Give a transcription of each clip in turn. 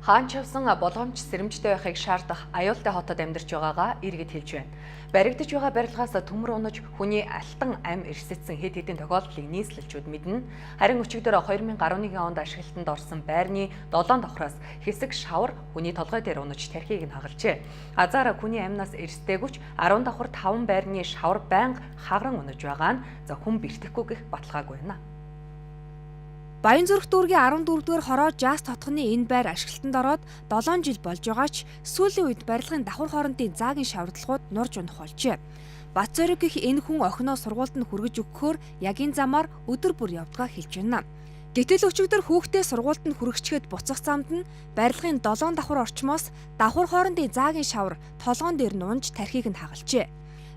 Хаан чавсан боломж сэрэмжтэй байхыг шаардах аюултай хотод амьдарч байгаагаа иргэд хэлж байна. Баригдаж байгаа барилгаас төмөр унаж хүний алтан ам эрсэтсэн хэд хэдэн тохиолдлыг нийслэлчүүд мэднэ. Харин өчигдөр 2011 онд ашиглалтанд орсон байрны 7 давхраас хэсэг шавар хүний толгой дээр унаж тархийг нь хагалжээ. Азаараа хүний амнаас эрсдэгүйч 10 давхар 5 байрны шавар байнга хагран унаж байгаа нь хүн бэртэхгүй гэх баталгаагүй байна. Баянзүрх дүүргийн 14-р хороо Жас хотхны энэ байр ашиглалтанд ороод 7 жил болж байгаа ч сүүлийн үед барилгын давхар хоорондын заагийн шавардлагууд нурж унах болжээ. Батцориг гэх энэ хүн охиноо сургуульд нь хүргэж өгөхөөр яг энэ замаар өдөр бүр явдгаа хэлж байна. Гэтэл өчигдөр хүүхдээ сургуульд нь хүргэчгээд буцах замд нь барилгын 7 давхар орчмоос давхар хоорондын заагийн шавар толгоон дээр нь унж тархийг нь хагалжээ.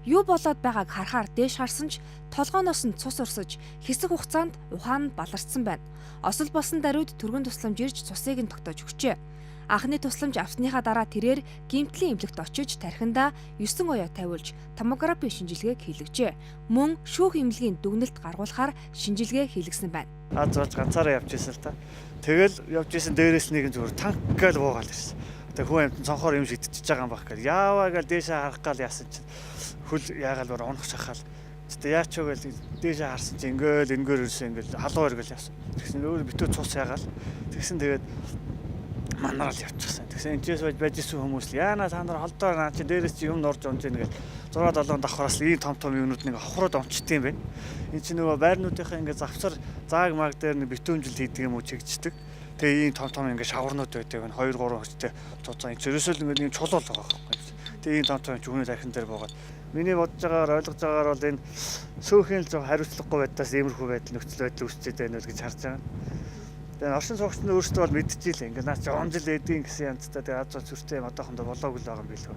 Юу болоод байгааг харахаар дээш харсан ч толгооноос нь цус урсаж хэсэг хугацаанд ухаан нь баларцсан байна. Осол болсон даруйд түргэн тусламж ирж цусыг нь тогтоож өгчээ. Анхны тусламж авсныхаа дараа тэрээр гэмтлийн эмнэлэгт очиж тархиндаа 9 оёо тавиулж томографи шинжилгээг хийлгэжээ. Мөн шүүх эмнэлгийн дүгнэлт гаргуулахаар шинжилгээ хийлгэсэн байна. Аз зууж ганцаараа явж исэн л та. Тэгэл явж исэн дээрээс нэг зүгээр танк гээл буугаал ирсэн. Тэг хүн амт цонхоор юм шидчихэж байгаа юм баг гэл. Яаваа гэл дээшээ харах гал яасан чинь хөл яагаал бор унах шахаал. Тэ яач вэ гэл дээшээ харсан чинь ингээл энгээр ирсэн ингээл халуугаар гэл яасан. Тэгсэн өөр битүү цус яагаал. Тэгсэн тэгээд манараа л явчихсан. Тэгсэн энэчээс байж исэн хүмүүс л яана та нар холдоо наа чи дээрээс чи юм норж унж ийн гэл 6 7 давхараас ийм том юмнууд нэг хохроод онцтой юм байна. Энд чинь нөгөө байрнуудынхаа ингээ завсар зааг маг дээр нэг битүүмжил хийдэг юм уу чигчдэг. Тэгээ ийм том ингээ шаварнууд байдаг нь 2 3 хүчтэй цуцаа энэ ерөөсөө л ингээ чулуул байгаа байхгүй. Тэгээ ийм том жүхний дахин дээр буугаад миний бодож байгаагаар ойлгож байгаагаар бол энэ сөөхөн л зөв хариуцлагагүй байдлаас иймэрхүү байдал нөхцөл байдал үүсчихэд байна л гэж харж байгаа. Тэгээ оршин суугчид нь өөрсдөө бол мэдчихжээ. Ингээ наа чи он жил эдийн гэсэн янзтай тэгээ аз зүртэй одоохондоо болоогүй л байгаа юм билүү.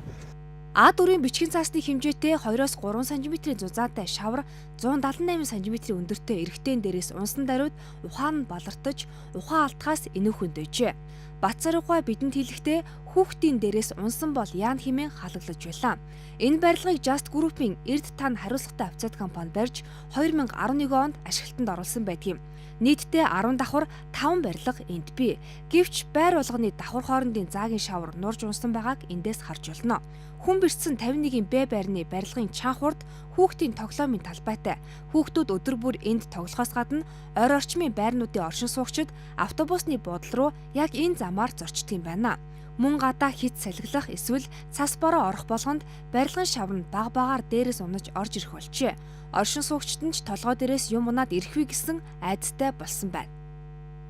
А4-ийн бичгийн цаасны хэмжээтэй 2-3 см-ийн зузаатай шавар 178 см өндөртэй эрэгтэйн дээрээс унсан даруйд ухаан нь балартаж ухаан алтхаас энүүхэн дэжээ. Батцариггүй бидэнд хэлэхдээ хүүхдийн дээрээс унсан бол яан хэмээн халаглаж байлаа. Энэ барилгыг Just Group-ийн Эрд Тан хариуцлагатай авцад компани барьж 2011 онд ашиглалтанд оруулсан байдгийг. Нийтдээ 10 давхар 5 барилга энд бий. Гэвч байр болгоны давхар хоорондын заагийн шавар нурж унсан байгааг эндээс харж болно. Хүн бэрцсэн 51-ийн Б байрны барилгын чанхурд хүүхдийн тоглоомын талбайтай. Хүүхдүүд өдөр бүр энд тоглохоос гадна ойр орчмын байрнуудын оршин суугчид автобусны буудлын руу яг энэ замаар зорчдог юм байна. Мөн гадаа хит салгилах эсвэл цас бороо орох болгонд барилгын шавар нь баг багаар дээрээс унаж орж ирэх болжээ. Оршин суугчид нь ч толгой дээрээс юм унаад ирэхвэ гэсэн айдастай болсон байна.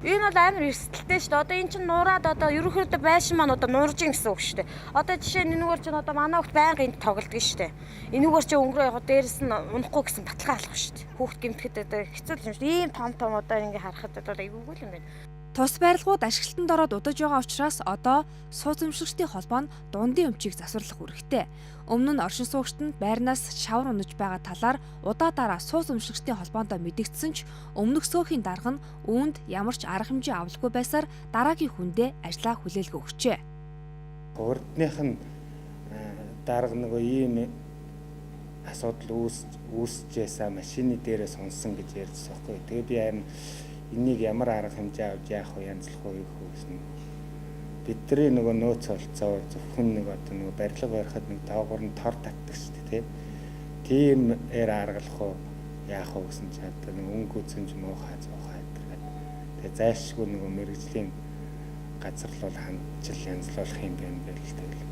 Энэ бол амар эрсдэлтэй шүү дээ. Одоо эн чинь нураад одоо ерөнхийдөө байшин маань одоо нурж ин гэсэн үг шүү дээ. Одоо жишээ нь энэгээр чинь одоо манай хүүхд байнга энд тоглодог шүү дээ. Энэгээр чинь өнгөрөө яг дээрээс нь унахгүй гэсэн баталгаа алах шүү дээ. Хүүхд гэмтэхэд одоо хэцүү юм шүү дээ. Ийм том одоо ингээ харахад одоо айгүйгүй юм байна. Тус барилгууд ашиглалтанд ороод удаж байгаа учраас одоо сууц өмшигчдийн холбоо нь дундын өмчийг засварлах үүрэгтэй. Өмнө нь оршин суугчид нь байрнаас шавар унаж байгаа талаар удаа дараа сууц өмшигчдийн холбоонд мэдэгдсэн ч өмнөх сөөхийн дарга нь үүнд ямар ч арга хэмжээ авалгүй байсаар дараагийн хүндээ ажлаа хүлээлгэ өгчээ. Урдных нь дарга нөгөө ийм асуудал үүсчихсэн машины дээрээс унсан гэж ярьжсэн байхгүй. Тэгээ би харин энийг ямар арга хэмжээ авч яах вэ янзлах вэ гэсэн. Бидний нөгөө нөөц олцоо зөвхөн нэг одоо нөгөө барилга барихад нэг доогуур нь тор татдаг шүү дээ тийм аргалах уу яах вэ гэсэн чинь одоо нэг өнгө үзэнж муухай зуухай гэдэг. Тэгээ зайлшгүй нөгөө мэрэгжлийн газар л бол хандчил янзлуулах юм байна байл л тэгэл.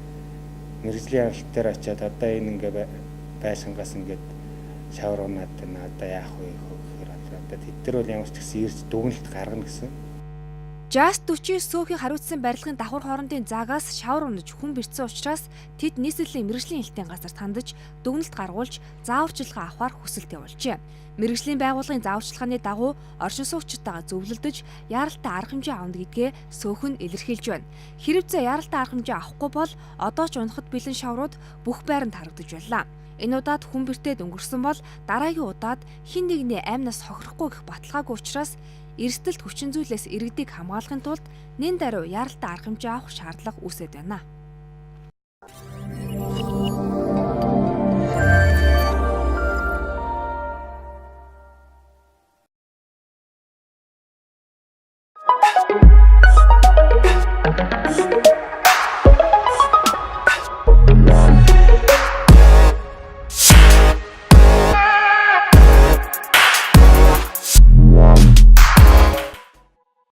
Мэрэгжлийн авалт дээр очиад одоо энэ ингээ байшингаас ингээд шавар унаад байна одоо яах вэ гэхээр одоо тэд нар бол ямар ч гэсэн ирж дүгнэлт гаргана гэсэн. Just 49 сөөхийн хариуцсан барилгын давхар хоорондын заагаас шавар унаж хүн бэрцсэн учраас тэд нийслэлийн мэрэгжлийн хэлтийн газарт хандаж дүгнэлт гаргуулж зааварчилгаа авахар хүсэлт явуулжээ. Мэрэгжлийн байгууллагын зааварчилгааны дагуу оршин суугчдтайгаа зөвлөлдөж яаралтай арга хэмжээ авна гэдгээ сөөхөн илэрхийлж байна. Хэрвээ яаралтай арга хэмжээ авахгүй бол одоо ч унахад бэлэн шаврууд бүх байранд харагдаж байлаа. Энэ удаад хүн бэртээд өнгөрсөн бол дараагийн удаад хин нэгний амнаас хохирохгүй гэх баталгаагүй учраас эрсдэлт хүчин зүйлээс иргэдийг хамгаалахын тулд нэн даруй яаралтай арга хэмжээ авах шаардлага үүсэж байна.